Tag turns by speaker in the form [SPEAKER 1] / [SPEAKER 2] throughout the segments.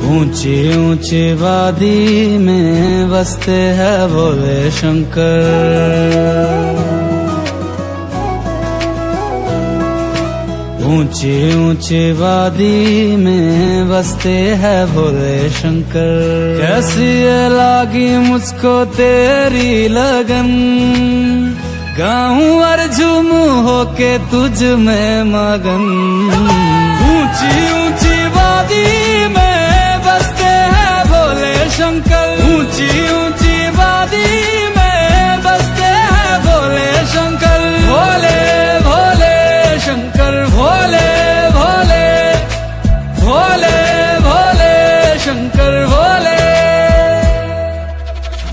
[SPEAKER 1] ऊंची ऊंची वादी में बसते हैं भोले शंकर। ऊंची ऊंची वादी में बसते हैं भोले शंकर। कैसी ये लागी मुझको तेरी लगन, गाऊं और झूमूं होके तुझ में मगन। ऊंची ऊंची वादी में बसते हैं भोले शंकर। ऊंची ऊंची वादी में बसते हैं भोले शंकर। भोले भोले शंकर, भोले भोले भोले भोले शंकर भोले।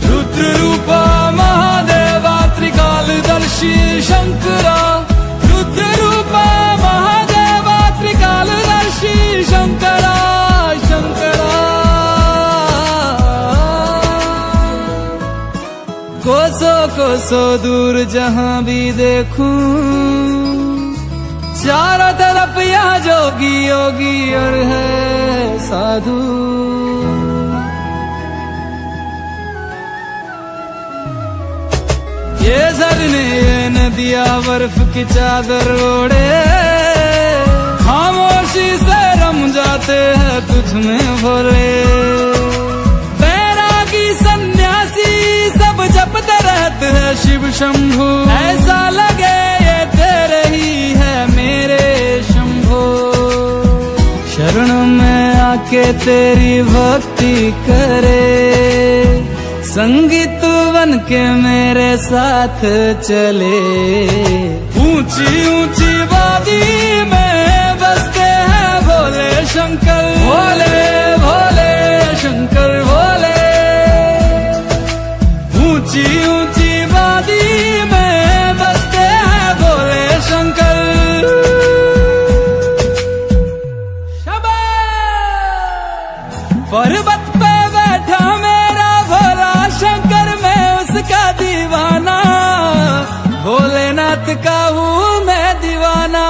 [SPEAKER 1] रुद्र रूपा महादेवा त्रिकालदर्शी शंकरा। रुद्र रूपा महादेवा त्रिकालदर्शी शंकरा शंकरा। कोसों कोसों दूर जहां भी देखूं, चारों तरफ यहाँ जोगी योगी और है साधु। ये झरने ये नदियाँ बर्फ की चादर ओढ़े, खामोशी से रम जाते हैं तुझ में भोले। बैरागी सन्यासी सब जपते रहते हैं शिव शंभु। ऐसा लगे ये तेरे ही है मेरे शंभो। शरण में आके तेरी भक्ति करे, संगीत बन के मेरे साथ चले। ऊंची ऊंची वादी में बसते हैं भोले शंकर। भोले भोले शंकर भोले। ऊंची ऊंची वादी में बसते हैं भोले शंकर। पर्वत पे बैठा मेरा भोला शंकर, मैं उसका दीवाना। भोलेनाथ का हूँ मैं दीवाना।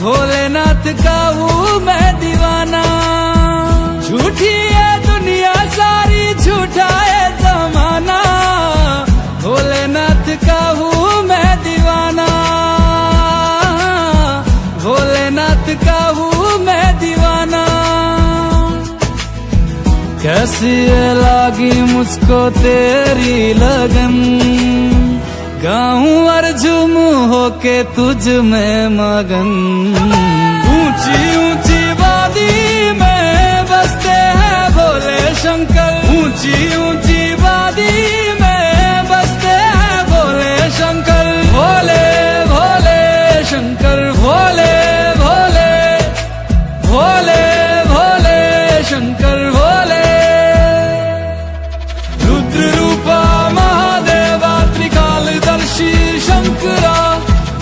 [SPEAKER 1] भोलेनाथ का हूँ मैं दीवाना। झूठी है दुनिया सारी, झूठा है जमाना। भोलेनाथ का हूँ मैं दीवाना। भोलेनाथ का हूँ मैं दीवाना। कैसी ये लागी मुझको तेरी लगन, गाऊं और झूमूं होके तुझ में मगन। ऊंची ऊंची वादी में बसते हैं भोले शंकर। ऊंची ऊंची वादी में बसते हैं भोले शंकर। भोले भोले शंकर भोले भोले भोले भोले शंकर भोले। रुद्र रूपा महादेवा त्रिकालदर्शी शंकरा।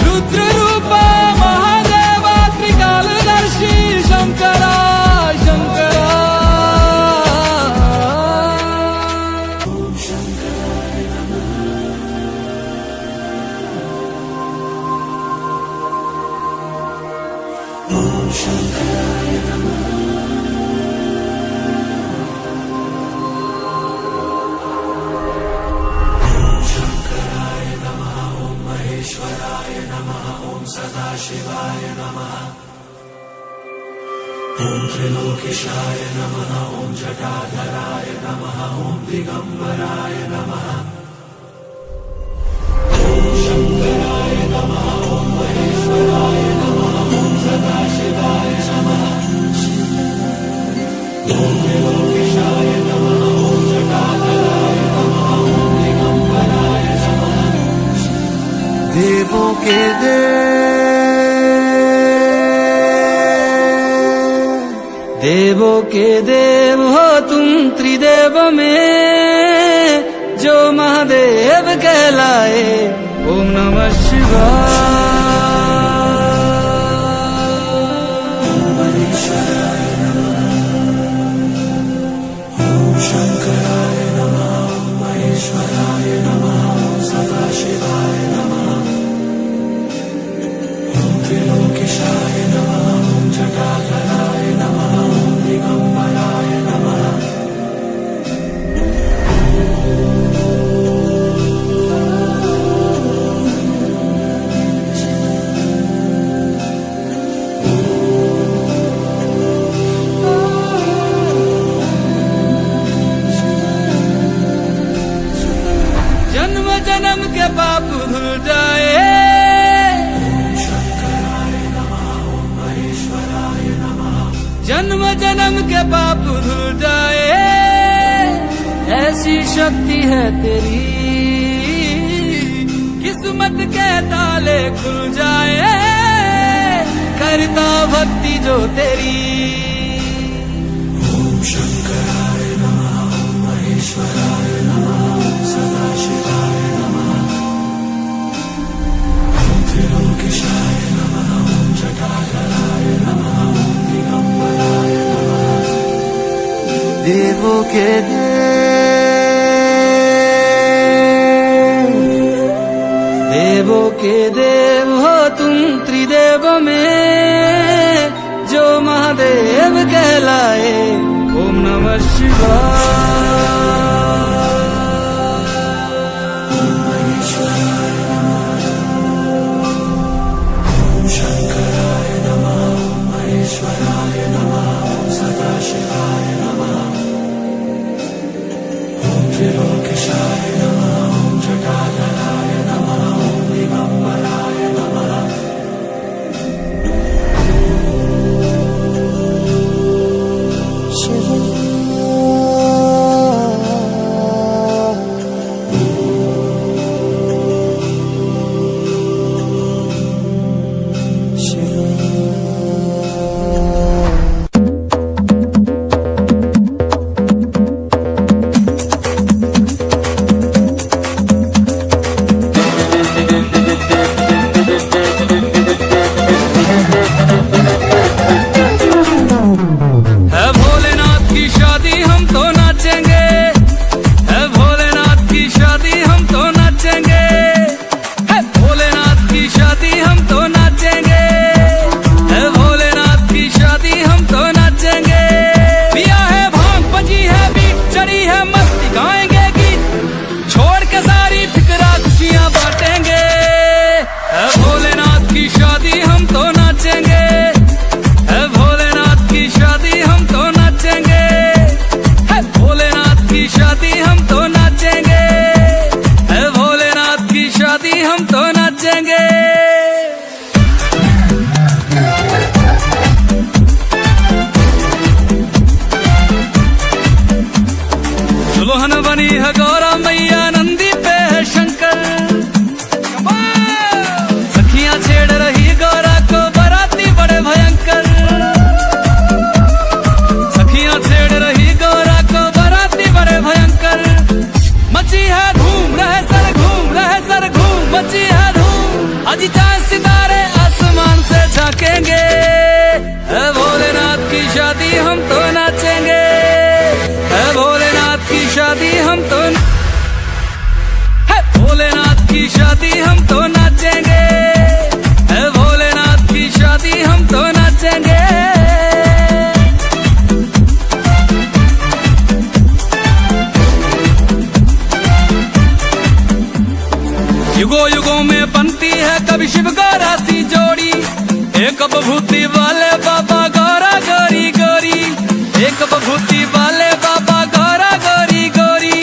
[SPEAKER 1] रुद्र रूपा महादेवा त्रिकालदर्शी शंकरा शंकरा। ओम शंकराय नमः। ओम शंकराय नमः। ईश्वराय नमः। ओम सदाशिवाय नमः। ओम त्रिलोकेशाय नमः। ओम जटाधराय नमः। ओम दिगंबराय नमः। ओम शंकराय नमः। ओम महेश्वराय नमः। ओम सदाशिवाय नमः। ओम त्रिलोकेशाय नमः। ओम जटाधराय नमः। ओम दिगंबराय नमः। देवों के देवों के देव हो तुम त्रिदेव में, जो महादेव कहलाए। ओम नमः शिवाय। ओम ईश्वराय नमः। ओम शंकराय नमः। ओम महेश्वराय नमः। ओम सदाशिवाय नमः। ओम त्रिलोकेशाय नमः। ओम जटाधराय नमः। जन्म जन्म के पाप धुल जाए, ऐसी शक्ति है तेरी, किस्मत के ताले खुल जाए, करता भक्ति जो तेरी। ओम शंकराय नमः, ओम महेश्वराय नमः, ओम सदाशिवाय नमः, ओम त्रिलोकेशाय नमः, ओम जटाधराय नमः, ओम दिगंबराय नमः। देवों के देवों के देव हो तुम, त्रिदेव में जो महादेव कहलाए। ओम नमः शिवाय। ओम महेश्वराय नमः, ओम शंकराय नमः, ओम महेश्वराय नमः, ओम सदाशिवाय नमः, ओम त्रिलोकेशाय नमः, ओम जटाधराय नमः, ओम दिगंबराय नमः। दुल्हन बनी है गौरा मैया, नंदी पे है शंकर, सखियां छेड़ रही गौरा को, बराती बड़े भयंकर। सखियां छेड़ रही गौरा को, बराती बड़े भयंकर। मची है धूम, रहे सर घूम, रहे सर घूम, मची है धूम। आज चांद सितारे आसमान से झांकेंगे, है भोलेनाथ की शादी हम तो नाचेंगे, है भोलेनाथ की शादी हम तो, है भोलेनाथ की शादी हम तो नाचेंगे, है भोलेनाथ की शादी हम तो नाचेंगे। युगों युगों में बनती है कभी शिव गौरा सी जोड़ी, एक बभूति वाले बाबा गौरा गोरी गोरी, एक बभूति वाले बाबा गौरा गोरी गोरी।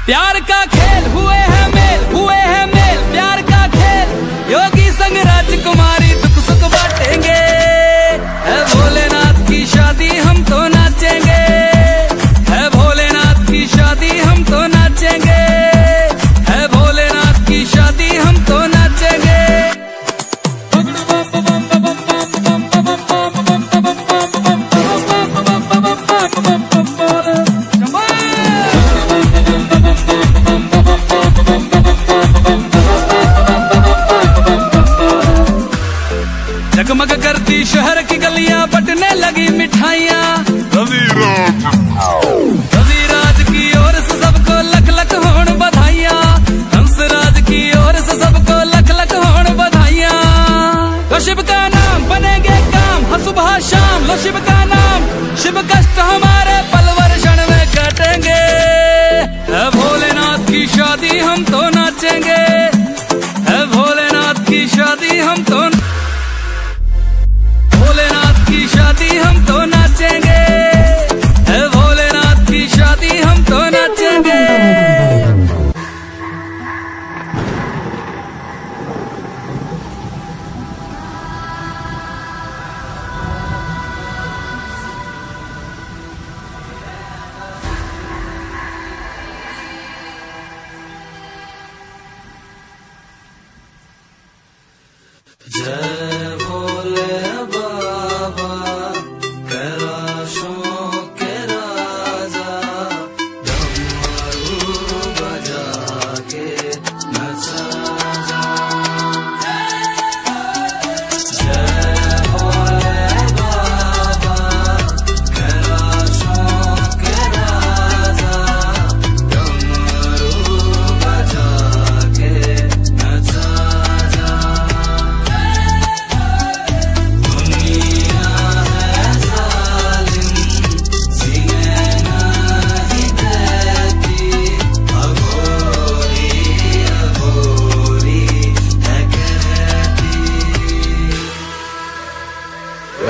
[SPEAKER 1] प्यार का खेल हुए हैं मेल, हुए हैं मेल, प्यार का खेल। योगी संग राजकुमारी दुख सुख बांटेंगे, है भोलेनाथ की शादी हम तो नाचेंगे, है भोलेनाथ की शादी हम तो नाचेंगे, है भोलेनाथ की शादी हम तो नाचेंगे। जगमग करती शहर की गलियां, बटने लगी मिठाइयां। रविराज की ओर से सबको लख लख होण बधाइयां, हंसराज की ओर से सबको लख लख होण बधाइयां। लो शिव का नाम बनेंगे काम, हर सुबह शाम लो शिव का नाम, शिव कष्ट हमारे पलवर क्षण में काटेंगे, है भोलेनाथ की शादी हम तो नाचेंगे, है भोलेनाथ की शादी हम तो, भोलेनाथ की शादी हम तो नाचेंगे, है भोलेनाथ की शादी हम तो नाचेंगे।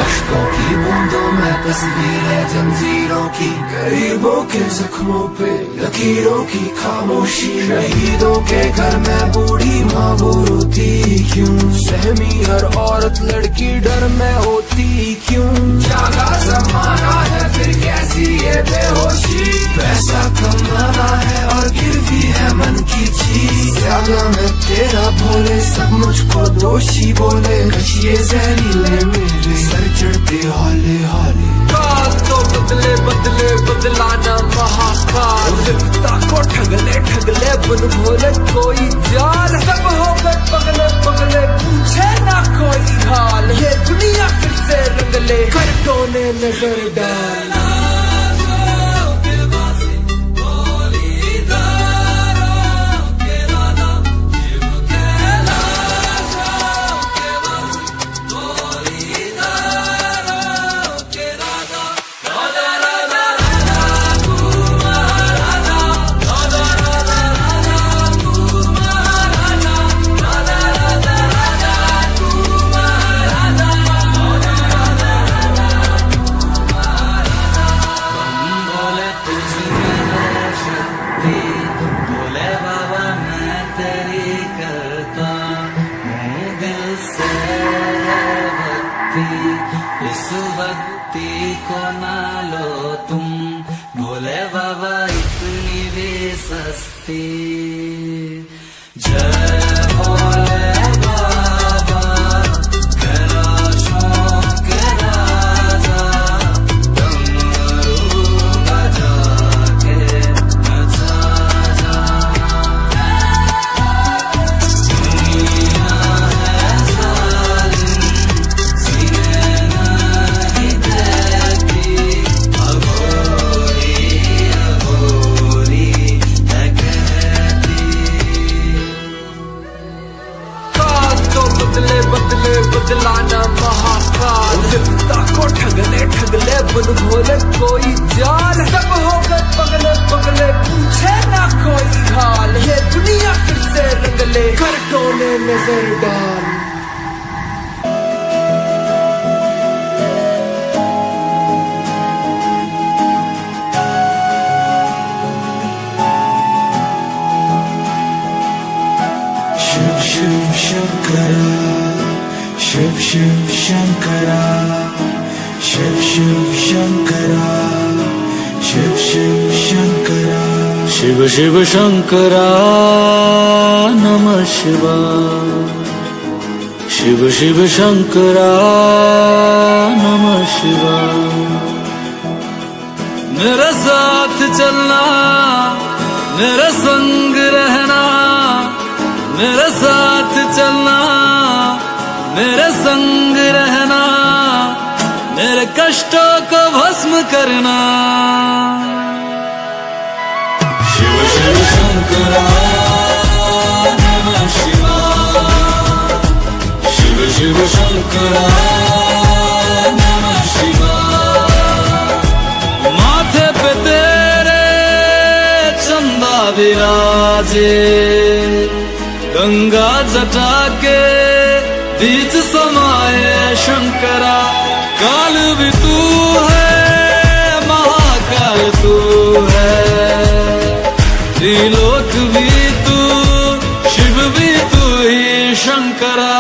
[SPEAKER 2] अश्कों की बूंदों में तस्वीरें जंजीरों की, गरीबों के जख्मों पे लकीरों की खामोशी, शहीदों के घर में बूढ़ी माँ वो रोती क्यों, सहमी हर औरत लड़की डर में होती क्यों, जागा जमाना है फिर कैसी ये बेहोशी, पैसा कमाना है और गिरवी है मन की चीज, ज्यादा मैं तेरा भोले सब मुझको दोषी बोले, कशिए जहरीले मेरे सर चढ़ते हाले हाले, काल तो बदले बदले बदलाना महाकाल, लिखता को ठगले ठगले बन भोले कोई जाल, सब हो गए पगले पगले पूछे ना कोई हाल, ये दुनिया फिर से रंगले कर टोने नजर डाल।
[SPEAKER 1] इस भक्ति को ना लो तुम भोले बाबा इतनी भी सस्ती, जय भोले बाबा कैलाशों के राजा, डमरू बजा के नचा जा, दुनिया है जालिम सीने नहीं देखती, अघोरी अघोरी है कहती,
[SPEAKER 2] काल तो बदले बदले बदलाना महाकाल, लिखता को ठगले ठगले बन भोले कोई जाल, सब हो गए पगले पगले पूछे ना कोई हाल, ये दुनिया फिर से रंगले कर टोने नजर डाल।
[SPEAKER 3] शिव शिव शंकरा शिव शिव शंकरा शिव शिव शंकरा शिव शिव शंकरा
[SPEAKER 1] शिव शिव शंकरा नमः शिवाय, शिव शिव शंकरा नमः शिवाय, मेरे साथ चलना मेरे संग रहना, मेरे साथ चलना मेरे संग रहना, मेरे कष्टों को भस्म करना, शिव शिव शंकरा नमः शिवाय, शिव शिव शंकरा नमः शिवाय, माथे पे तेरे चंदा विराजे, गंगा जटा के बीच समाये शंकरा, काल भी तू है महाकाल तू है, त्रिलोक भी तू शिव भी तू ही शंकरा,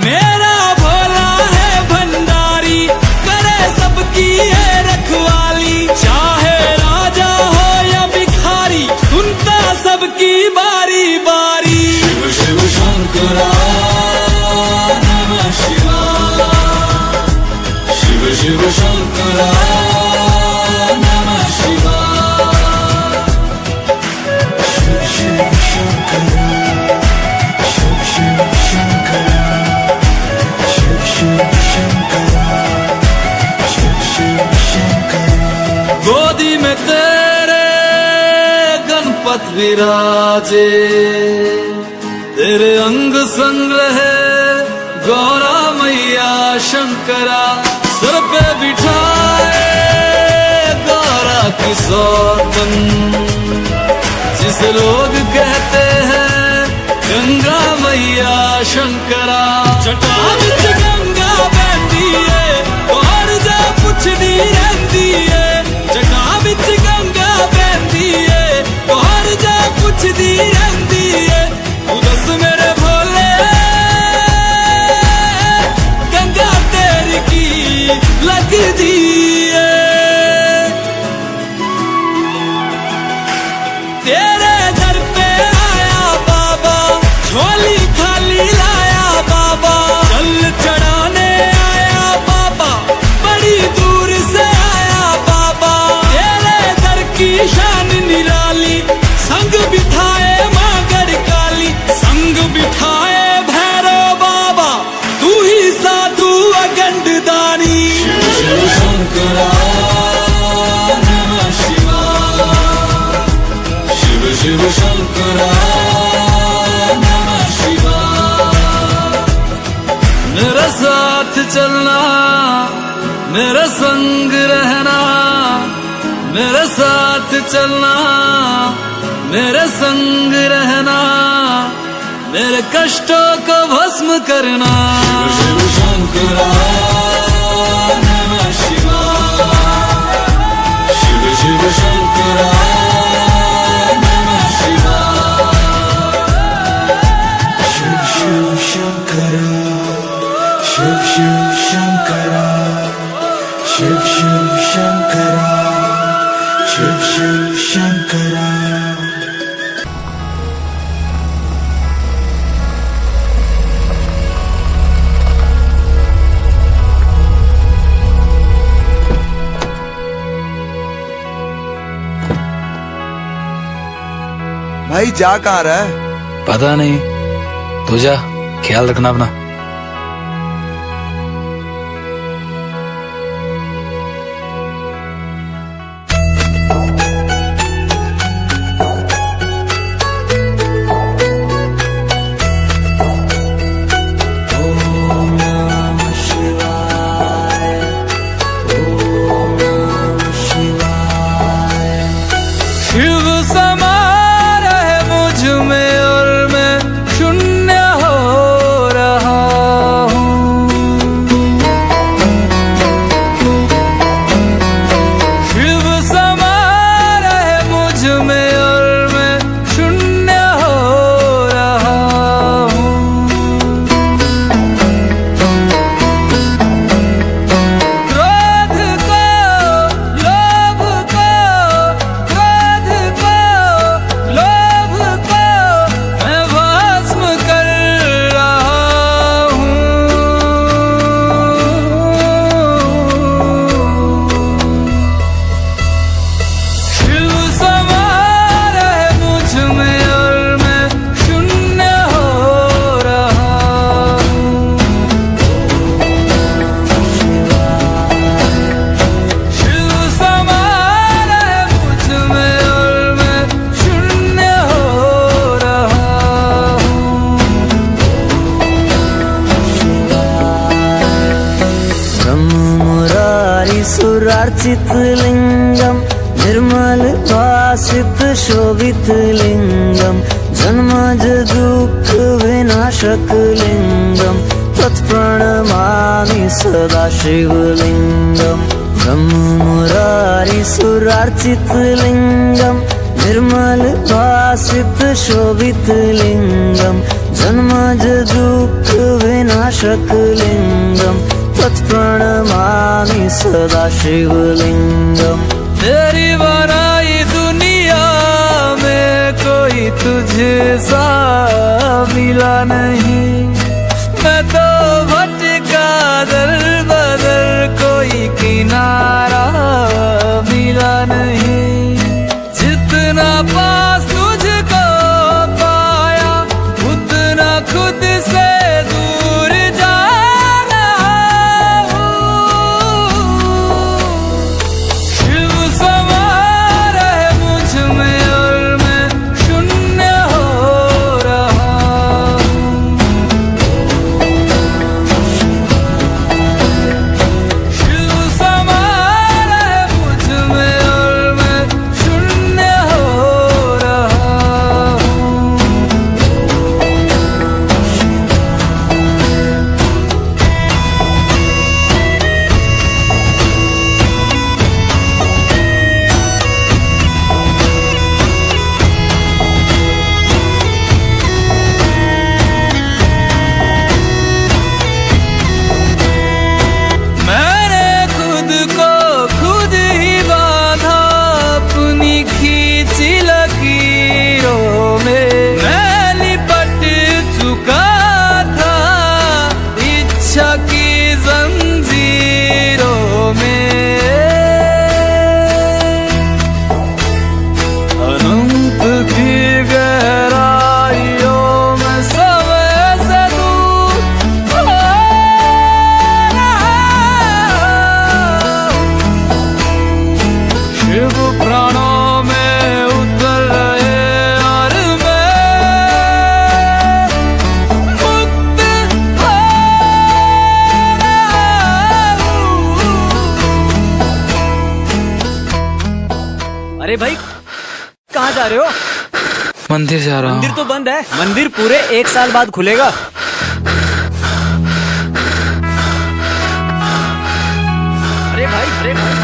[SPEAKER 1] मेरा भोला है भंडारी करे सबकी है रखवाली, चाहे राजा हो या भिखारी सुनता सबकी बारी बारी, शिव शिव शंकरा नमः शिवाय, शिव शिव शंकरा नमः शिवाय,
[SPEAKER 3] शिव शिव शंकरा शिव शिव शंकरा शिव शिव शंकरा शिव शिव शंकरा,
[SPEAKER 1] गोदी में तेरे गणपत विराजे, तेरे अंग संग रहे गौरा मैया शंकरा, सर पे बिठाए गौरा की सौतन, जिसे लोग कहते हैं गंगा मैया शंकरा, जटा विच गंगा बहती है झलक दिए। तेरे दर पे आया बाबा, झोली खाली लाया बाबा, जल चढ़ाने आया बाबा, बड़ी दूर से आया बाबा। तेरे दर की शान निराली, संग बिठाए मागर काली, संग बिठाए भैरव बाबा, तू ही साधु अगंड दानी।
[SPEAKER 3] शिव शंकरा नमः शिवाय, शिव शिव शंकरा नमः शिवाय।
[SPEAKER 1] मेरा साथ चलना, मेरा संग रहना, मेरे साथ चलना, मेरे संग रहना, मेरे कष्टों को भस्म करना।
[SPEAKER 3] शिव शंकरा नमः शिवाय, शिव शिव शंकरा नमः शिवाय। शिव शिव शंकरा, शिव शिव शंकरा, शिव शिव शंकरा, शिव शिव शंकरा।
[SPEAKER 4] भाई जा कहाँ रहा है?
[SPEAKER 5] पता नहीं, तू जा, ख्याल रखना अपना।
[SPEAKER 1] शिव समा रहे मुझ में और मैं शून्य हो रहा हूँ। शिव समा रहे मुझ में और मैं शून्य हो रहा हूँ। क्रोध को, लोभ को, क्रोध को, लोभ को मैं भस्म कर रहा हूँ। शिव समा रहे मुझ में और मैं शून्य हो रहा हूँ। शिव समा रहे मुझ में और मैं शून्य हो रहा हूँ।
[SPEAKER 6] ब्रह्म मुरारी सुरार्चित लिंगम, निर्मल भासित शोभित लिंगम, जन्मज दुःख विनाशक लिंगम, तत्प्रणमामि सदा शिवलिंगम। ब्रह्म मुरारी सुरार्चित लिंगम, निर्मल भासित शोभित लिंगम, जन्मज दुःख विनाशक लिंगम, तत्प्रणमामि सदा शिवलिंगम।
[SPEAKER 1] तेरी बनाई दुनिया में कोई तुझे सा मिला नहीं। मैं तो भटका दर बदर, कोई किनारा मिला नहीं। जितना पास तुझको पाया, उतना खुद से दूर जा रहा हूँ। शिव समा रहे मुझ में और मैं शून्य हो रहा हूँ।
[SPEAKER 6] अरे भाई कहाँ जा रहे हो?
[SPEAKER 5] मंदिर जा रहा
[SPEAKER 6] मंदिर
[SPEAKER 5] हूँ।
[SPEAKER 6] तो बंद है। मंदिर पूरे 1 साल बाद खुलेगा। अरे भाई अरे भाई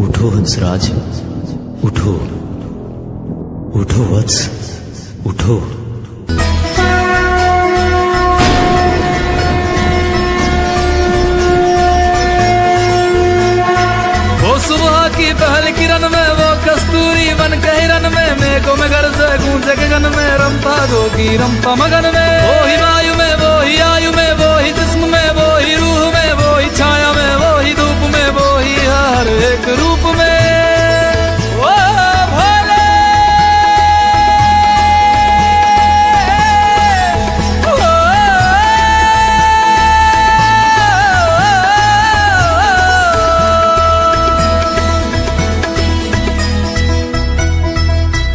[SPEAKER 7] उठो हंसराज, उठो उठो वत्स, उठो।
[SPEAKER 1] वो सुबह की पहल किरण में वो कस्तूरी बन के हिरन में मेघों में घर से गूंजे गगन में रंपा गोगी रंपा मगन में वो ही वायु में वो ही आयु में वो ही जिस्म में वो ही रूह में वो ही छाया में वो ही धूप में वो ही हर एक रूप में वो भोले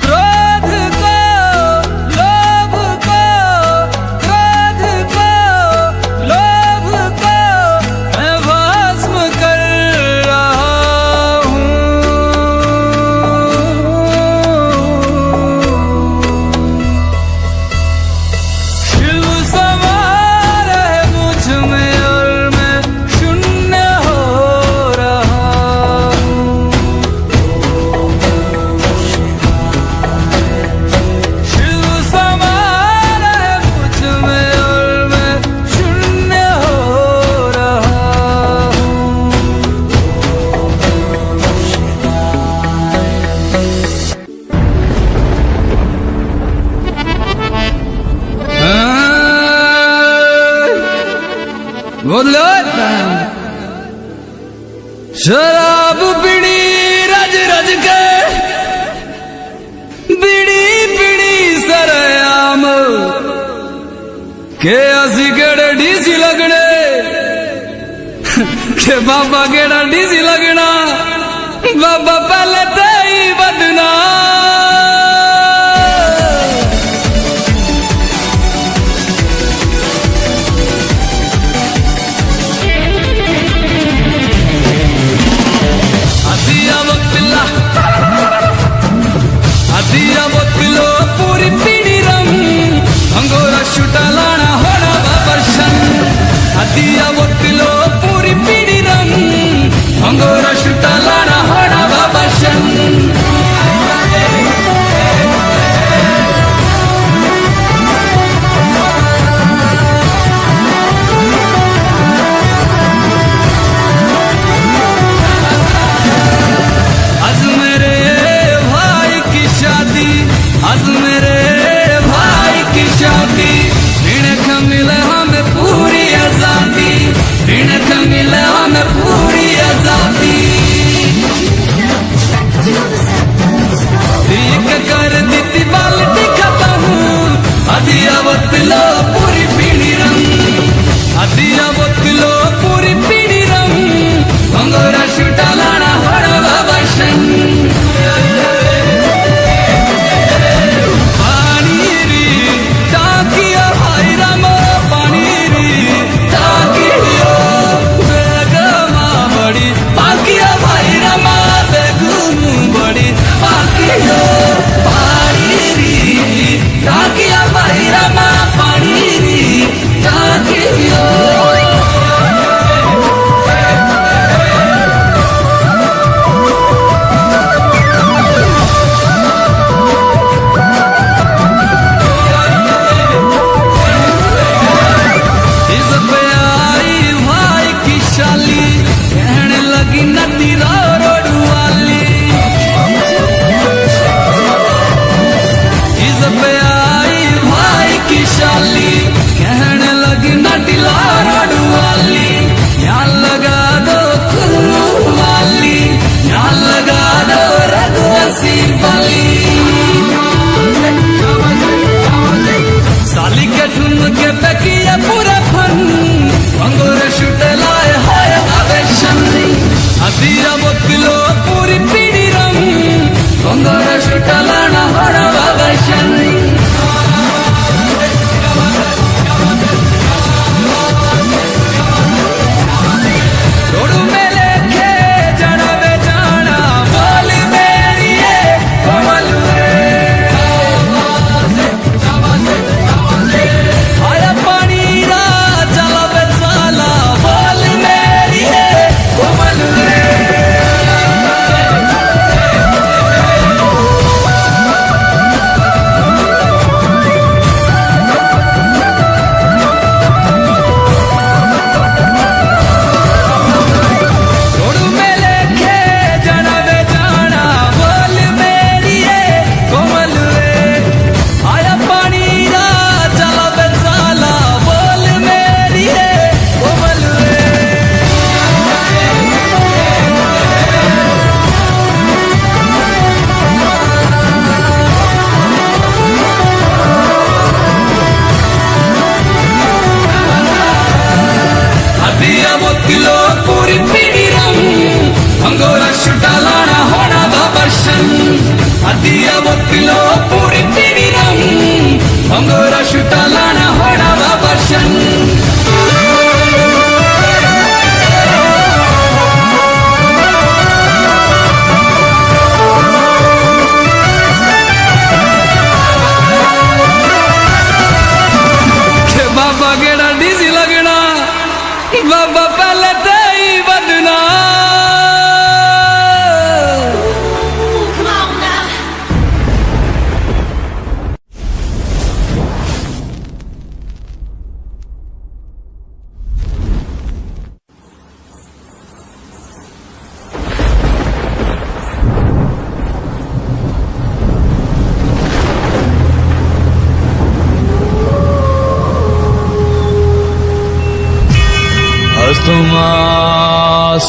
[SPEAKER 1] क्रोध को लोभ को क्रोध को लोभ को मैं भस्म कर रहा हूँ। शिव समा रहे मुझ में और मैं शून्य हो रहा हूँ। शिव समा रहे मुझ में और मैं शून्य हो रहा हूँ। बोलो शराब बीड़ी रज रज के बीड़ी बीड़ी सरयाम के असी केड़े डीसी लगने के बाबा केड़ा डीसी लगना बाबा पहले ते ही बदना अदिया वक्तिला अदिया वक्तिलो पूरी पीड़ी रंग अंगोरा छुटा लाना होना बाबरशन अदिया वक्तिलो पूरी पीड़ी रंग अंगोरा छुटा लाना होना बाबा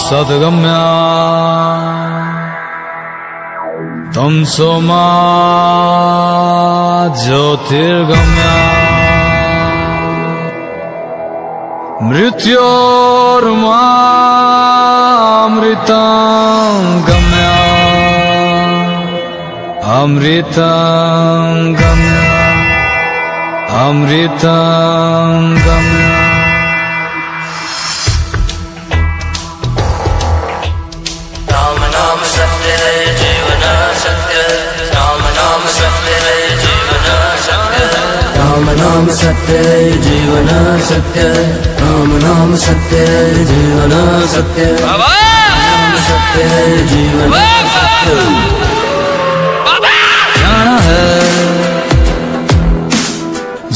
[SPEAKER 1] सद्गम्या तमसो मा ज्योतिर्गम्या मृत्योर्मामृतं गम्या अमृतं गम्या अमृतं गम्या
[SPEAKER 8] राम नाम सत्य है जीवन सत्य राम नाम सत्य है जीवन सत्य राम नाम सत्य है जीवन सत्य राम नाम सत्य है जीवन सत्य राम सत्य है जीवन सत्य
[SPEAKER 1] जाना है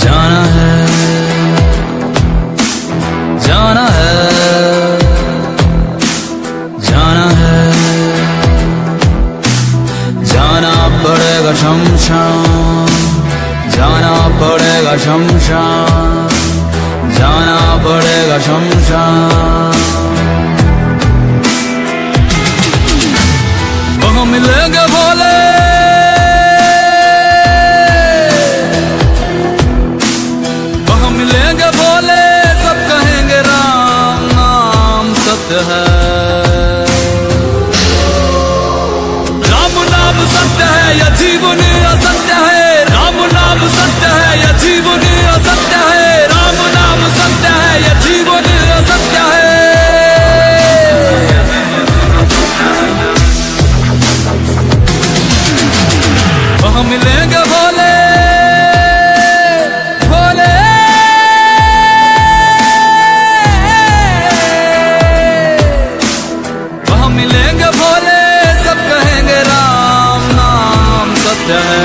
[SPEAKER 1] जाना है जाना है जाना है जाना पड़ेगा शमशान जाना पड़ेगा शमशान जाना पड़ेगा शमशान वहाँ मिलेंगे भोले वहाँ मिलेंगे भोले सब कहेंगे राम नाम सत्य है राम नाम सत्य है यह जीवन असत्य है राम नाम सत्य है यह जीवन असत्य है राम नाम सत्य है यह जीवन असत्य है वहाँ मिलेंगे भोले भोले वहाँ मिलेंगे भोले सब कहेंगे राम नाम सत्य है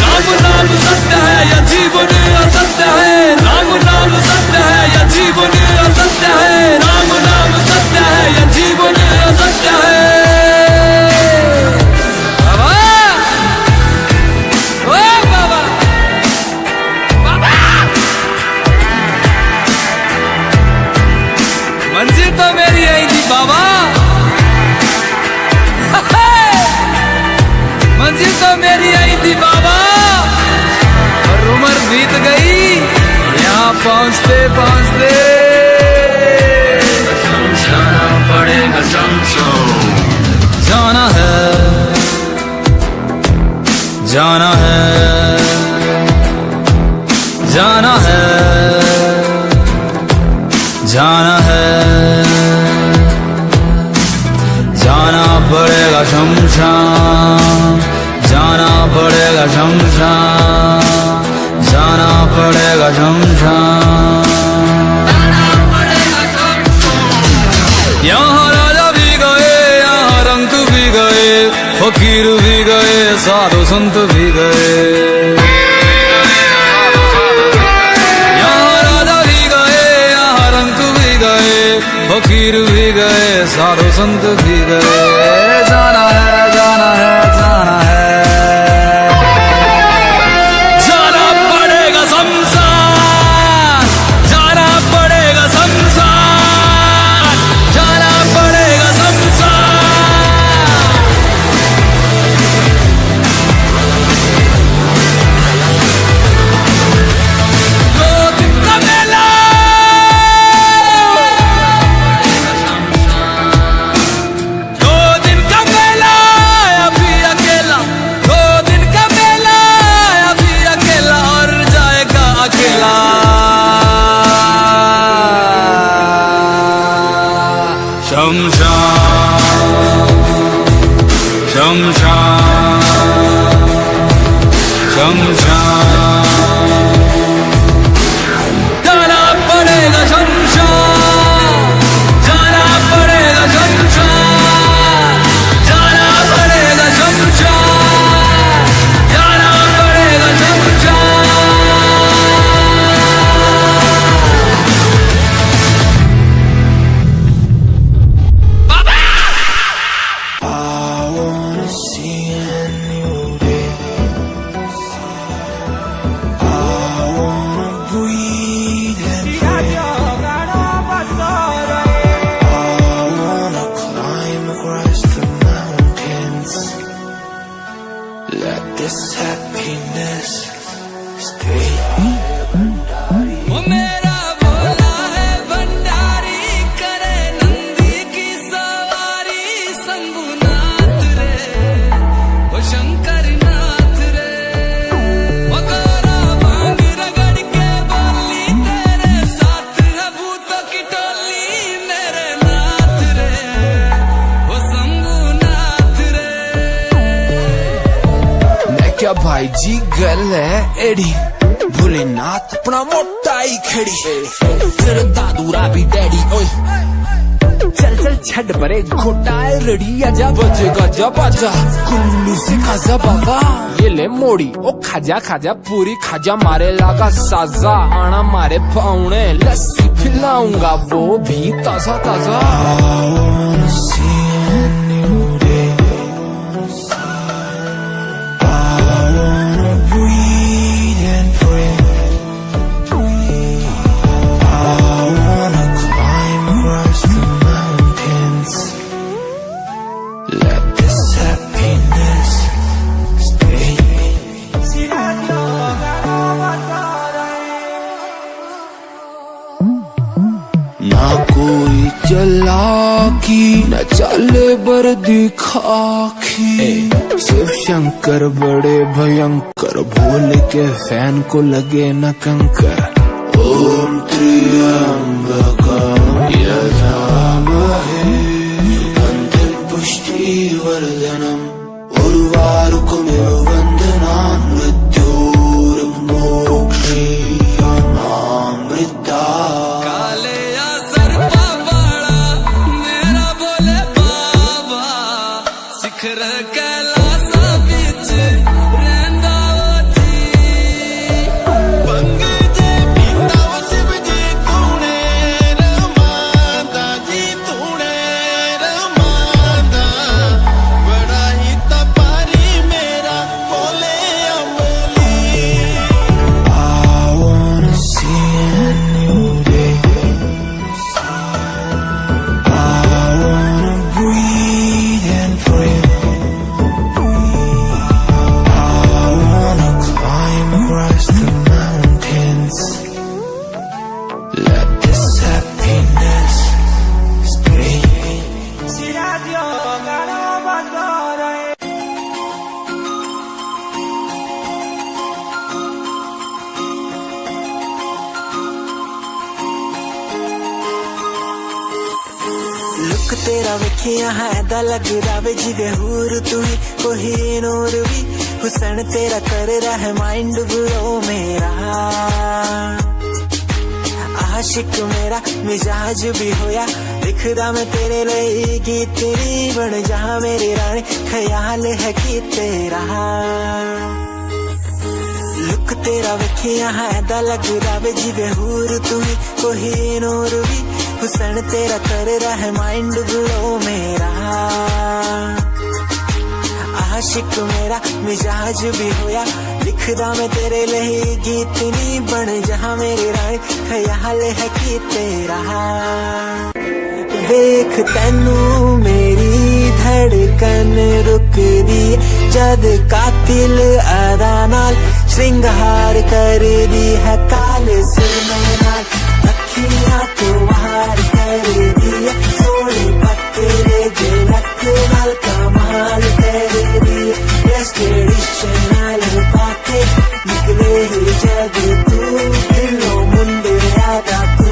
[SPEAKER 1] राम नाम सत्य है यह जीवन असत्य है राम नाम सत्य है यह जीवन असत्य है राम नाम सत्य है यह जीवन असत्य है बाबा ओ बाबा बाबा मंजिल तो मेरी यही थी बाबा मंजिल तो मेरी यही थी बाबा और उम्र बीत गई यहाँ पहुँचते पहुँचते
[SPEAKER 3] जाना पड़ेगा शमशान
[SPEAKER 1] जाना है जाना है जाना है जाना है जाना पड़ेगा शमशान जाना पड़ेगा शमशान जाना पड़ेगा शमशान यहाँ राजा भी गए यहाँ रंग भी गए फकीर भी गए साधु संत भी गए यहाँ राजा भी गए यहाँ रंग भी गए फकीर भी गए साधु संत भी गए जाना है जाना है जाना है जाना पड़ेगा शमशान जाना पड़ेगा शमशान जाना पड़ेगा शमशान दो दिन का मेला दो दिन का मेला अभी अकेला दो दिन का मेला अभी अकेला और जाएगा अकेला शमशान शमशान शमशान जाना पड़ेगा शमशान जाना पड़ेगा शमशान जाना पड़ेगा शमशान जाना पड़ेगा शमशान
[SPEAKER 2] I wanna see a new day. क्या भाई जी गल है एड़ी भोलेनाथ अपना मोटा ही खड़ी तेरे दादूरा भी डैडी ओए चल चल छड़ परे घोटाए रेडी आजा बजेगा जब आजा कुल्लू से खाजा बाबा ये ले मोड़ी ओ खाजा खाजा पूरी खाजा मारे लागा साजा आना मारे पाउने लस्सी पिलाऊंगा वो भी ताजा ताजा ना कोई चलाकी न चले बर दिखाखी शिव शंकर बड़े भयंकर भोले के फैन को लगे न कंकर ओम त्र्यंबकम यजामहे सुगंधिं पुष्टिवर्धनम् उर्वारुकमिव वन्दनान् मृत्योर्मोक्षीयमामृता
[SPEAKER 1] सिखर कैलासा बिच रहंदा जी पंगे जे पीता वो शिव जी तूने रमादा जी तूने रमादा बड़ा ही तपारी मेरा बोले अमली
[SPEAKER 2] I wanna see a new day I wanna breathe and pray across the mountains let this happiness spread
[SPEAKER 9] look तेरा वेखिया है दा लगदा वे जिवे हूर तू ही कोही नूर भी हुसन तेरा कर रहा है माइंड ब्लो मेरा आशिक मेरा मिजाज भी होया दिखदा मैं तेरे लिए गीत तेरी बन जा मेरी रानी ख्याल है कि तेरा लुक तेरा वेखिया है दा लगदा वे जिवे हूर तू ही कोही नूर भी हुसन तेरा कर रहा है माइंड ब्लो मेरा आशिक मेरा मिजाज भी होया लिखदा मैं तेरे लिए गीत नी बन जहां मेरी रानी ख्याल है कि तेरा वेख तैनू मेरी धड़कन रुकदी जद कातिल अदा नाल श्रृंगार कर दी है काले सुरमे नाल अखियां तो वार कर दी है सोने पत्ते जे नक नाल कमाल कर दी ट्रेडिशनल पाके निकले ही जग तू दिलो मुंडे आदा तू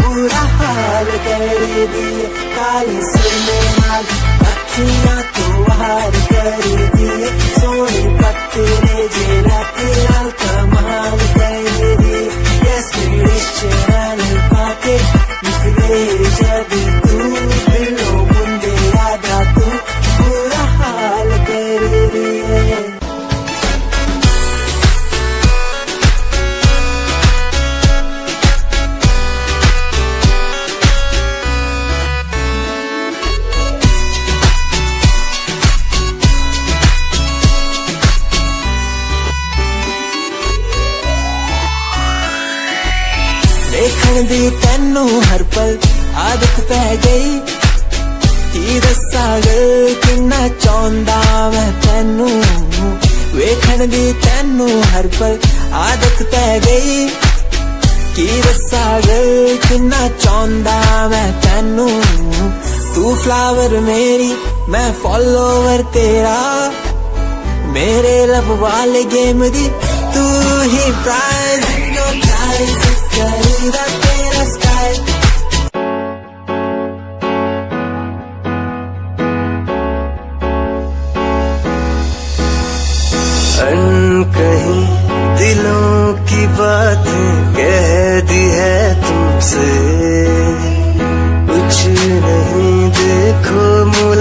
[SPEAKER 9] बुरा हाल कर दी काले सुरमे नाल अखियां तो वार कर दी सोने पत्ते जे नक नाल कमाल कर दी ट्रेडिशनल पाके निकले जग तू दिलो मुंडे आदा तू बुरा हाल कर दी देखण दी तैनू हर पल आदत पै गई की दस्सा गल किन्ना चाहुंदा मैं तैनू वेखण दी तैनू हर पल आदत पै गई की दस्सा गल किन्ना चाहुंदा मैं तैनू तू फ्लावर मेरी मैं फॉलोवर तेरा मेरे लब वाले गेम दी तू ही प्राइज नो प्राइज करेगा तेरा स्टाइल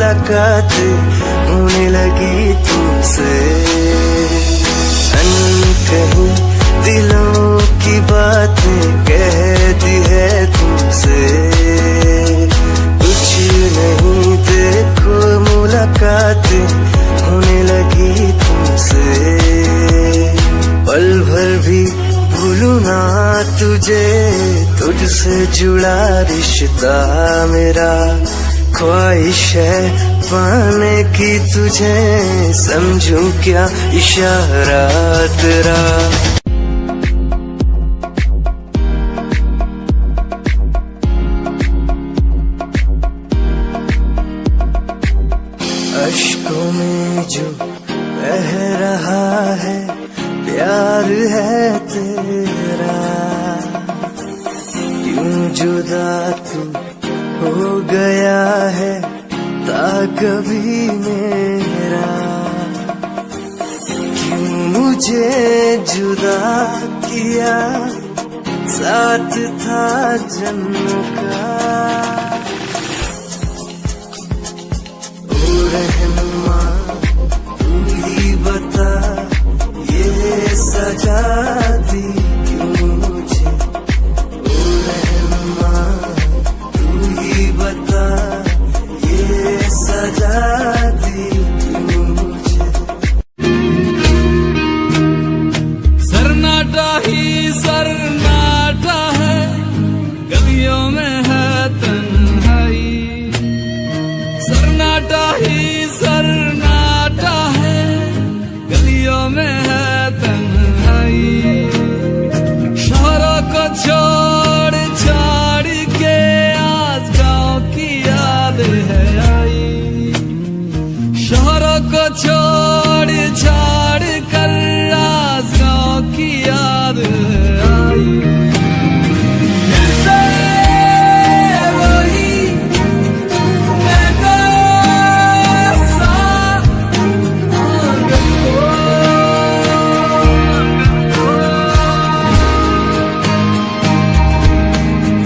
[SPEAKER 9] मुलाकातें होने लगी तुमसे। अनकही दिलों की बातें कह दी है तुमसे। कुछ नहीं देखो मुलाकातें होने लगी तुमसे। पल भर भी भूलूं ना तुझे, तुझसे जुड़ा रिश्ता मेरा। ख्वाहिश है पाने की तुझे, समझूं क्या इशारा तेरा। अश्कों में जो बह रहा है प्यार है तेरा। क्यों जुदा तू हो गया है ता कभी मेरा। क्यों मुझे जुदा किया साथ था जन्म का। ओ रहनुमा तू ही बता ये सजा दी क्यों मुझे। ओ रहनुमा तू ही बता ये सजा दी क्यों मुझे।
[SPEAKER 1] सन्नाटा ही सन्नाटा है, गलियों में है तन्हाई। सन्नाटा ही सन्नाटा है, गलियों में है तन्हाई। शहरों को छोड़ छाड़ के आज गाँव की याद है आई। शहरों को छोड़ छाड़ कर आज गाँव की याद है आई। फिर से वही मैं कैसा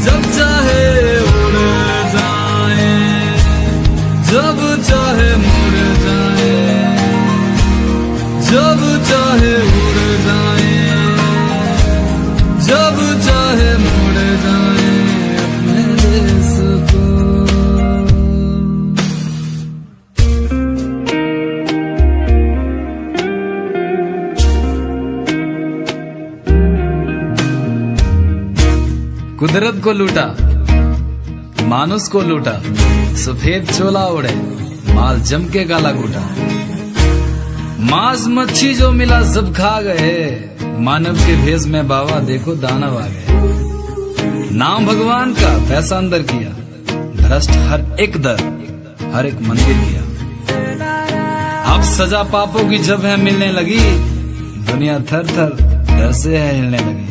[SPEAKER 1] जब चाहे उड़ जाए, जब चाहे मुड़ जाए, जब चाहे उड़ जाए, जब चाहे मुड़ जाए अपने देश को। कुदरत को लूटा, मानुस को लूटा, सफेद चोला उड़े, माल जम के काला कूटा। मांस मच्छी जो मिला सब खा गए, मानव के भेष में बाबा देखो दानव आ गए। नाम भगवान का पैसा अंदर किया, भ्रष्ट हर एक दर हर एक मंदिर किया। अब सजा पापों की जब है मिलने लगी, दुनिया थर थर डर से है हिलने लगी।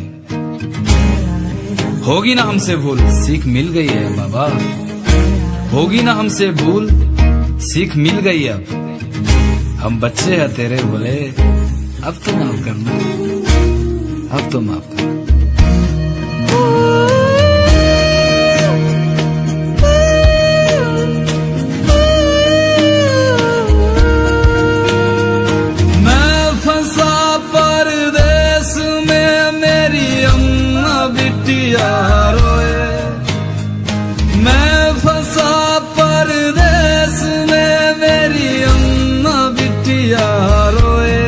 [SPEAKER 1] होगी ना हमसे भूल, सीख मिल गई है बाबा। होगी ना हमसे भूल, सीख मिल गई अब। हम बच्चे हैं तेरे बोले, अब तो माफ करना, अब तो माफ करना। मैं फंसा परदेस में, मेरी अम्मा बिटिया रोए। मैं फंसा परदेस में, मेरी अम्मा बिटिया रोए।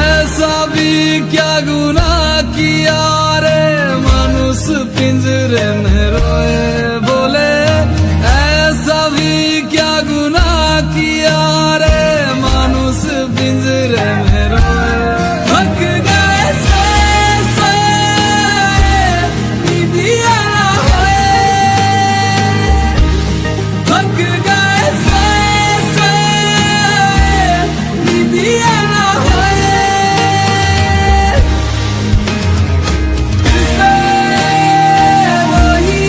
[SPEAKER 1] ऐसा भी क्या गुनाह किया रे, मानुस पिंजरे में रोए। बोले ऐसा भी क्या गुनाह किया रे, मानुस पिंजरे में रोए। थक गए से दिया होए, थक गए से दिया होए। फिर से वही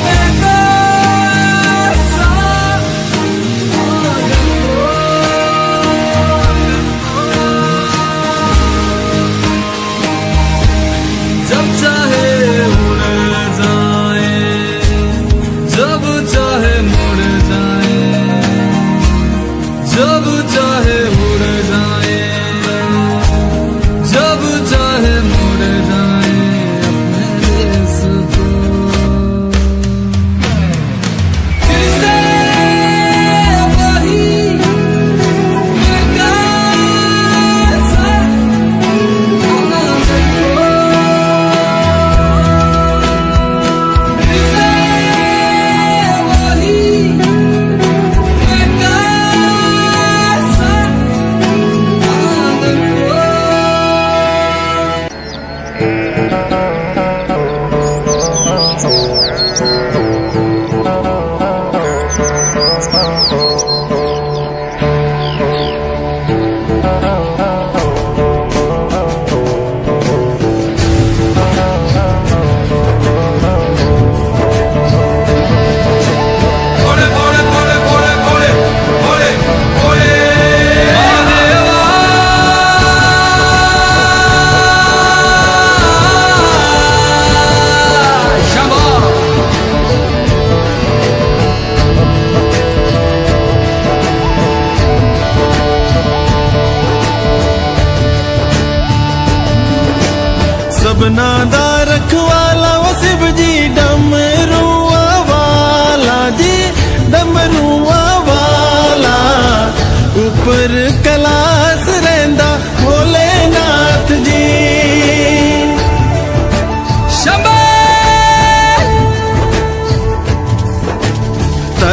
[SPEAKER 1] मैं कैसा जब चाहे उड़ जाए, जब चाहे मुड़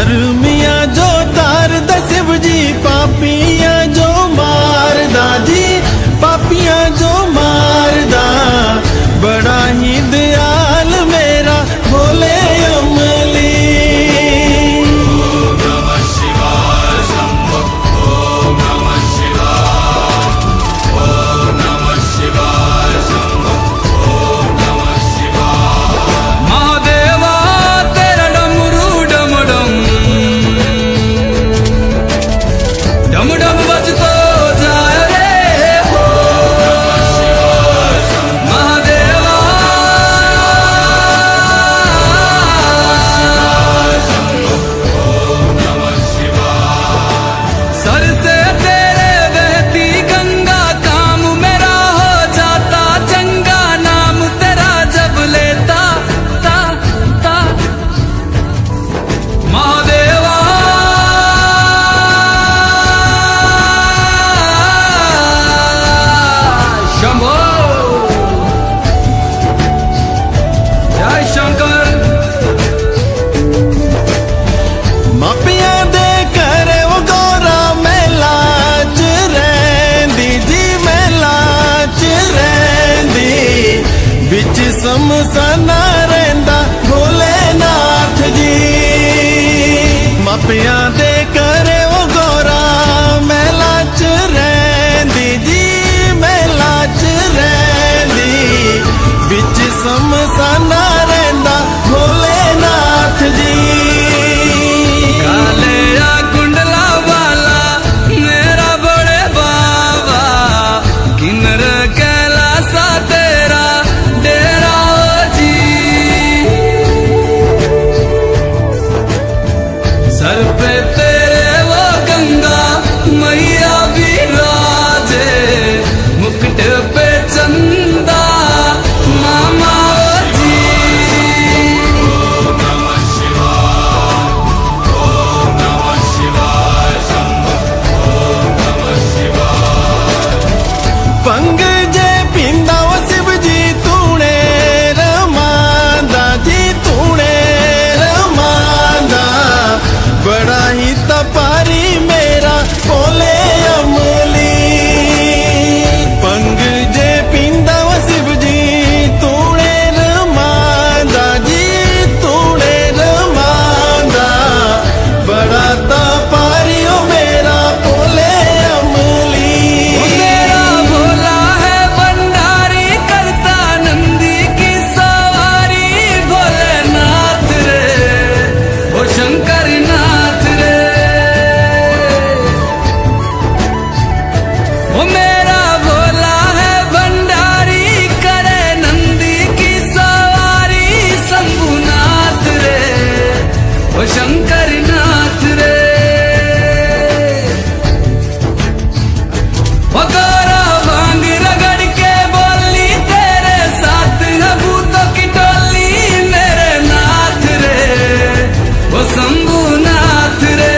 [SPEAKER 10] धर्मिया जो तार दा शिव जी पापियां जो मारदा जी पापियां जो मारदा बड़ा ही दयाल मेरा भोले अमली
[SPEAKER 1] महादेवा तेरा डमरू डम डम डम डम बजतो जाए रे हो महादेवा सर से तेरे बहती गंगा काम मेरा हो जाता चंगा नाम तेरा जब लेता ता ता महादेवा शंभो जय शंकर
[SPEAKER 10] मापियां दे करे वो गौरा मेला च रैंदी जी मेला च रैंदी बिच समसाना रैंदा भोलेनाथ जी मापियां दे करे वो गौरा मेला च रैंदी जी मेला च रैंदी बिच समसाना रैंदा भोलेनाथ जी
[SPEAKER 1] काले या कुंडला वाला मेरा बड़े बाबा किन्नर कैलासा तेरा डेरा जी सर पे तेरे वो गंगा मैया विराजे मुकुट पे चंदा मामा जी
[SPEAKER 10] पंग जे पिंदा वो शिव जी तूने रमांदा जी तूने रमांदा बड़ा ही तपारी मेरा भोले अमली पंग जे पिंदा वो शिव जी तूने रमांदा जी तूने रमांदा बड़ा तपारी ओ मेरा भोले अमली
[SPEAKER 1] मेरा भोला है भंडारी करता नंदी की सवारी भोलेनाथ रे ओ शंकर नाथ रे ओ मेरा भोला है भंडारी करे नंदी की सवारी शंभुनाथ रे ओ शंकर नाथ रे वगोरा भांग रगड़ के बोली तेरे साथ है भूतों की टोली मेरे नाथ रे वो शंभुनाथ रे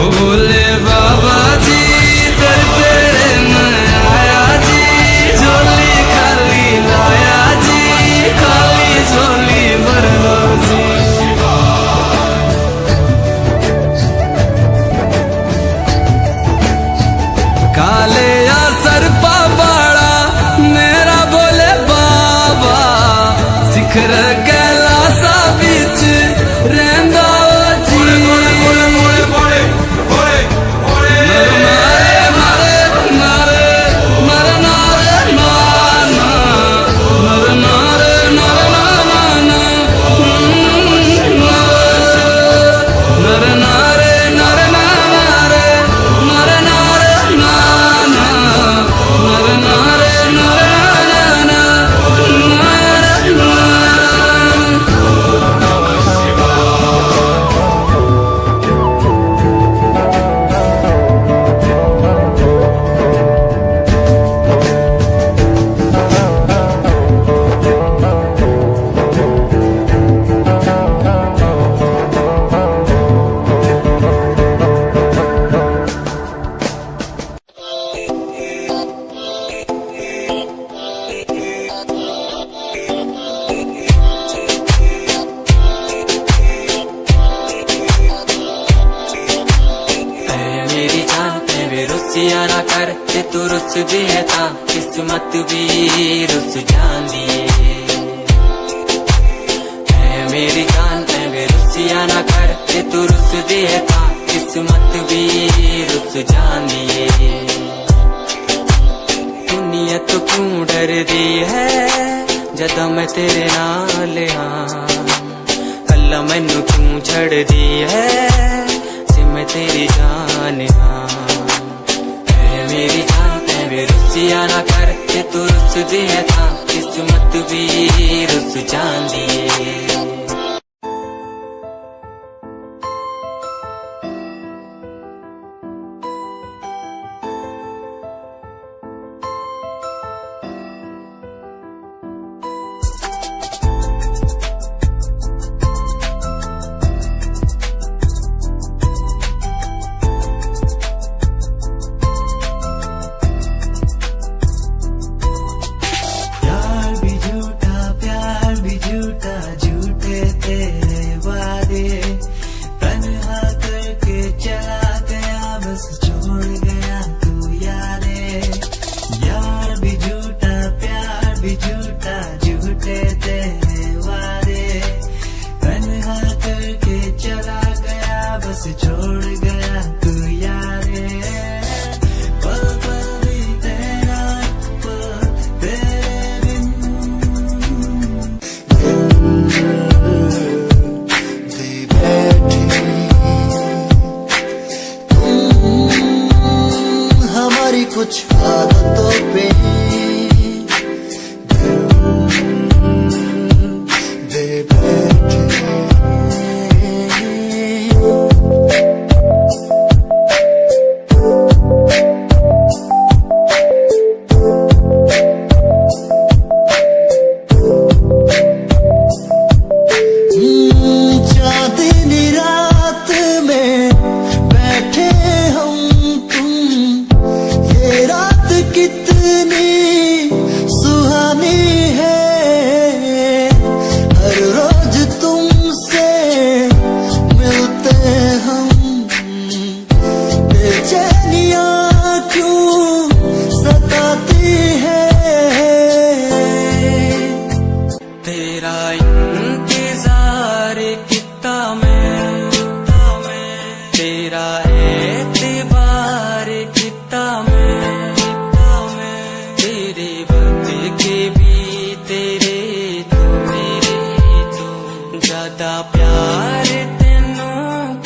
[SPEAKER 1] ओ बोले बाबा जी दर तेरे मैं आया जी झोली खाली लाया जी खाली झोली भर लो जी काले या सरपा बाड़ा मेरा बोले बाबा शिखर कैलासा बिच रहंदा जी
[SPEAKER 9] रुसिया ना कर ते तू रुस दिए ता किस्मत भी रुस जांदी है मेरी जान ऐ रुसिया ना कर ते तू रुस दिए ता किस्मत भी रुस जांदी दुनिया तो क्यों डर दी है जदा मैं तेरे नाल हाँ कल्ला मैनू क्यों छड़ दी है जे मैं तेरी जान हाँ ऐ मेरी जान ऐ रुसिया ना कर के तू रुस दिए था किस्मत भी रुस जांदी
[SPEAKER 10] कुछ आदतों पे दे बैठे चांदनी रात में बैठे हम रात कितनी सुहानी है हर रोज तुमसे मिलते हम बेचैनियां क्यों सताती है तेरा इंतजार कितना मैं तेरा एतबार कितना ज्यादा प्यार तेनू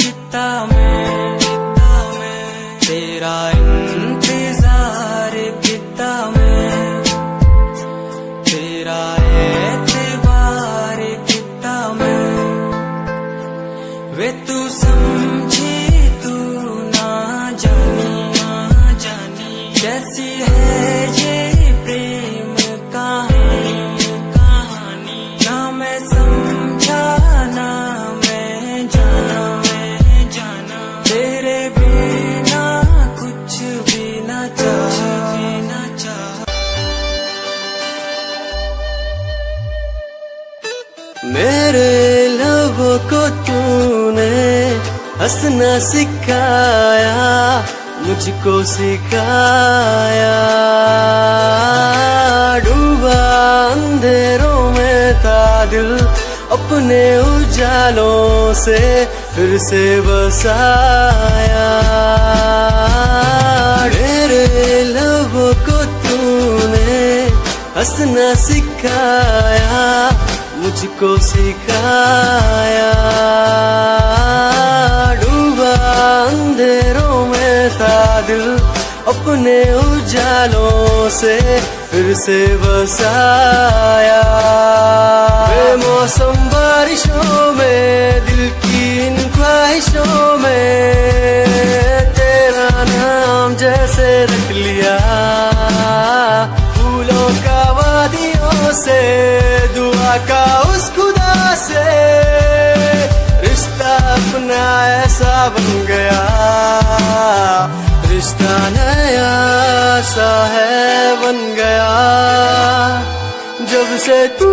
[SPEAKER 10] किता मैं तेरा इंतजार किता मैं तेरा एतबार किता मैं वे तू समझी तू ना जानी कैसी है ये प्रेम कहानी ना मैं समझा ना मैं जाना तेरे बिना कुछ भी ना चाह मेरे लबों को तूने हंसना सिखाया मुझको सिखाया डूबा अंधेरों में था दिल अपने उजालों से फिर से बसाया मेरे लबों को तूने हंसना सिखाया मुझको सिखाया डूबा अंधेरों में था दिल अपने उजालों से फिर से बसाया बेमौसम बारिशों में दिल की इन ख्वाहिशों में तेरा नाम जैसे रख लिया फूलों का वादियों से दुआ का उस खुदा से रिश्ता अपना ऐसा बन गया रिश्ता नया सा है बन गया जब से तू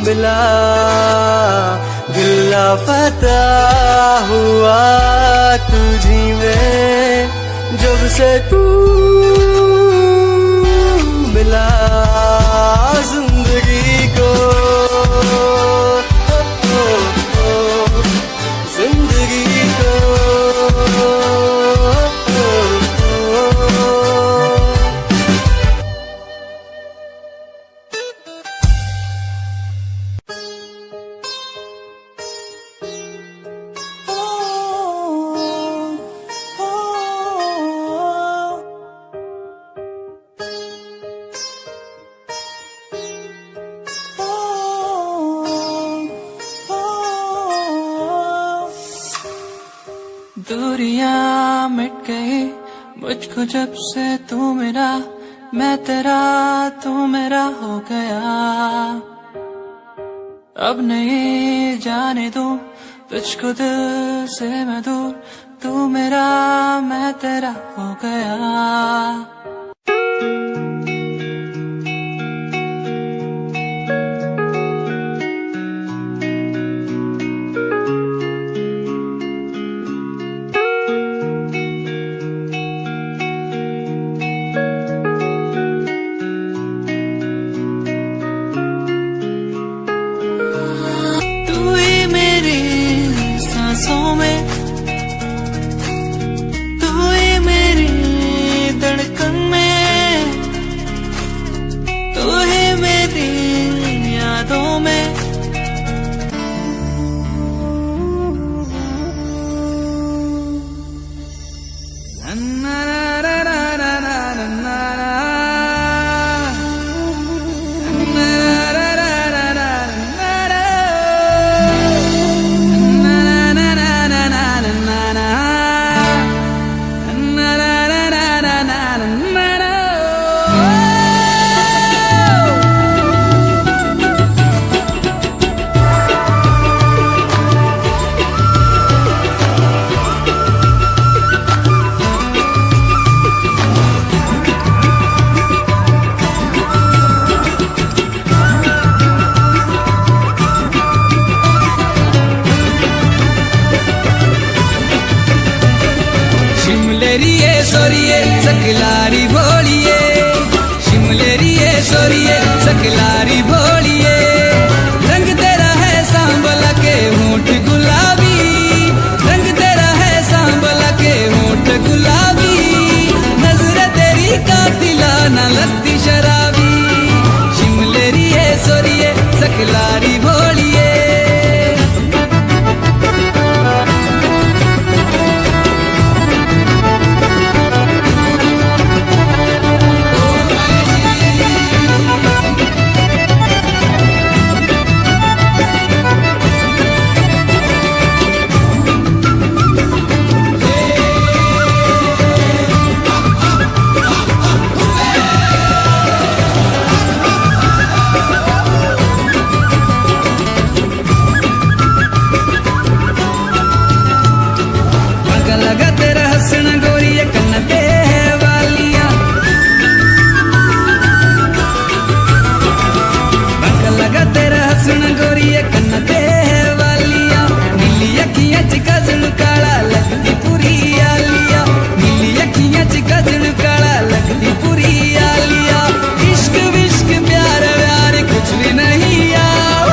[SPEAKER 10] मिला दिल लापता हुआ तुझी में जब से तू मिला जिंदगी को, जिंदगी को।
[SPEAKER 1] दूरियां मिट गई मुझको जब से तू मेरा, मैं तेरा तू मेरा हो गया। अब नहीं जाने दूं तुझको दिल से मैं दूर, तू मेरा मैं तेरा हो गया। सांसों में तू ही मेरी धड़कन में, तू ही मेरी यादों में। सोरिए सकलारी भोलिए, शिमलेरिए सोरिए सकलारी भोलिए। रंग तेरा है सांबला के होंठ गुलाबी, रंग तेरा है सांबला के होंठ गुलाबी। नजर तेरी कातिला न लगती शराबी, शिमलेरिए सोरिए सकलारी भोलिए। लगा तेरा हंसना गोरिया कन्ना ते है वालियां, बंका लगा तेरा हंसना गोरिया कन्ना ते है वालियां। नीली अखियां च गजल काला लगदी पूरी आलिया, नीली अखियां च गजल काला लगदी पूरी आलिया। इश्क विश्क प्यार व्यार कुछ भी नहीं यार,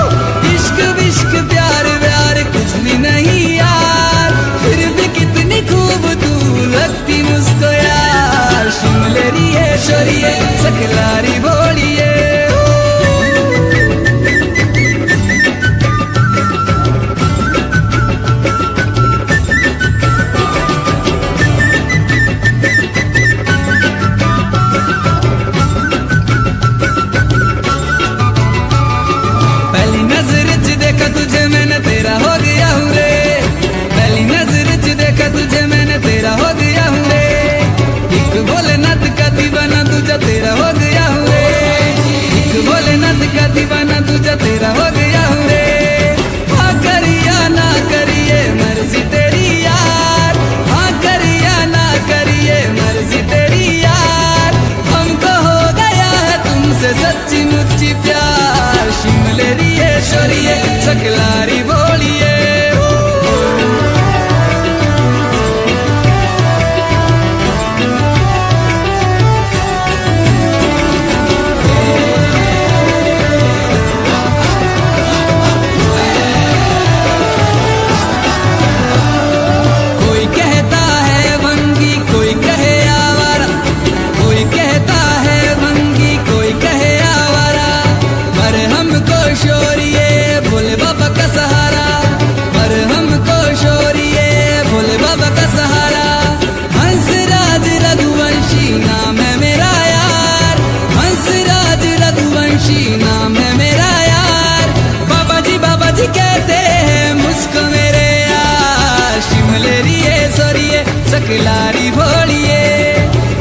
[SPEAKER 1] इश्क विश्क प्यार व्यार कुछ भी नहीं यार। फिर भी कितनी खूब तू लगती मुझको यार, शिमलेरिए शोरिए सकलारी भोलिए। पहली नजर च देखा तुझे मैंने तेरा हो गया हूँ रे, पहली नजर च देखा तुझे मैंने तेरा हो गया हूँ रे। एक भोलेनाथ का दीवाना तुझा तेरा हो गया हूँ रे, एक भोलेनाथ का दीवाना तुझा तेरा हो गया हूँ रे। हाँ करिया ना करिए मर्जी तेरी यार, हाँ करिया ना करिए मर्जी तेरी यार। हमको हो गया है तुमसे सच्ची मुच्ची प्यार, शिमलेरिए शोरिए सकलारी भोलिए। सकलारी भोलिए,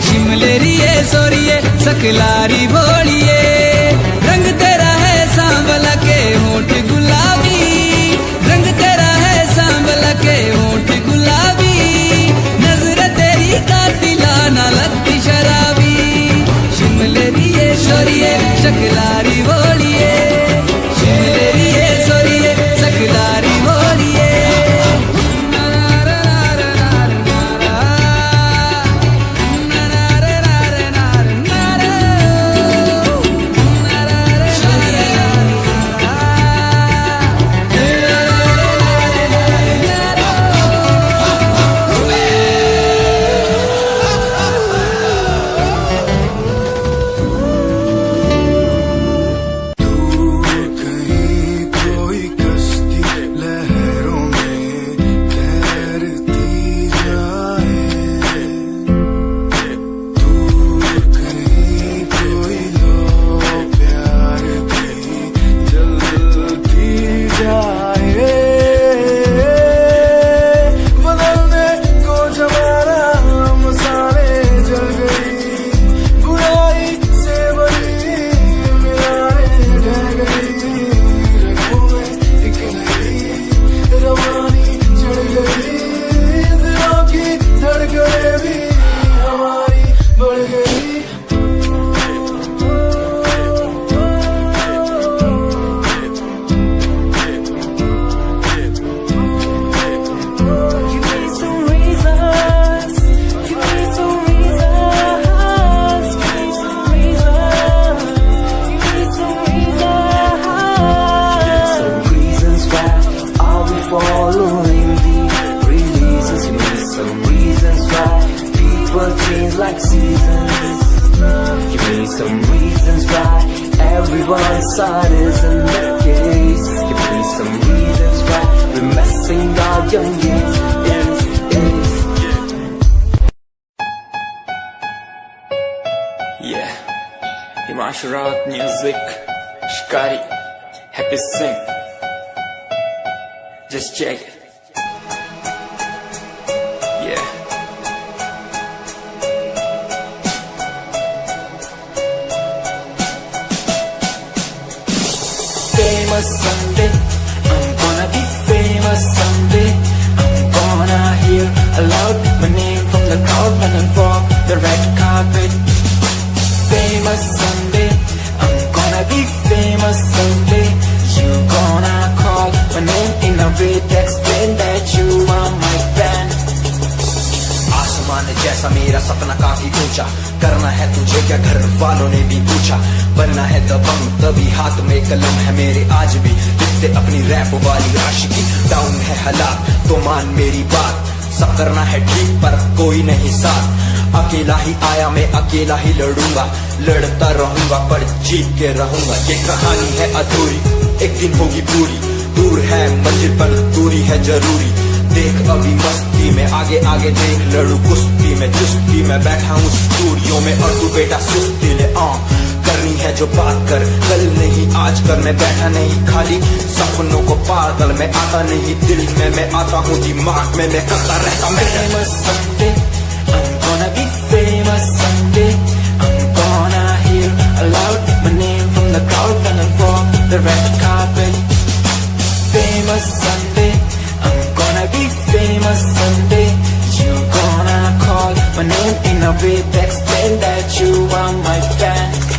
[SPEAKER 1] शिमले रिए सोरिए सकलारी भोलिए। रंग तेरा है सांवला के होंठ गुलाबी, रंग तेरा है सांवला के होंठ गुलाबी। नजर तेरी कातिला ना लगती शराबी, शिमले रिए सोरिए सकलारी भोलिए, शिमले रिए सोरिए सकलारी भोलिए।
[SPEAKER 9] Like seasons, give me some reasons why everyone's side is in the case. Give me some reasons why we're messing our young years.
[SPEAKER 11] Yeah, Himanshu Rawat music, Shikari, Happy Singh. Just check it. Yeah.
[SPEAKER 9] Famous someday, I'm gonna be famous someday. I'm gonna hear aloud my name from the crowd when I walk the red carpet. Famous someday, I'm gonna be famous someday. You gonna call my name in a way to explain that you are my fan.
[SPEAKER 12] आसमान जैसा मेरा सपना काफी ऊंचा, करना है तुझे क्या घर वालों ने भी पूछा। बनना है दबंग तभी हाथ में कलम है मेरे आज भी, लिखते अपनी रैप वाली आशिकी। डाउन है हालात तो मान मेरी बात, सब करना है ठीक पर कोई नहीं साथ। अकेला ही आया मैं अकेला ही लड़ूंगा, लड़ता रहूंगा पर जीत के रहूंगा। ये कहानी है अधूरी, एक दिन होगी पूरी। दूर है मंजिल पर दूरी है जरूरी। देख अभी मस्ती में आगे आगे देख, लड़ू कुश्ती में चुस्ती में बैठा हूँ स्टूडियो में और तू बेटा सुस्ती ले। करनी है जो बात कर, कल नहीं आज कर। मैं बैठा नहीं खाली सपनों को पागल में आता नहीं, दिल में मैं आता हूँ दिमाग में मैं करता रहता मैं।
[SPEAKER 9] Famous someday, I'm gonna be famous someday. I'm gonna hear aloud my name from the crowd when I walk the red carpet. Famous someday, I'm gonna be famous someday. You gonna call my name in a way to explain that you are my fan.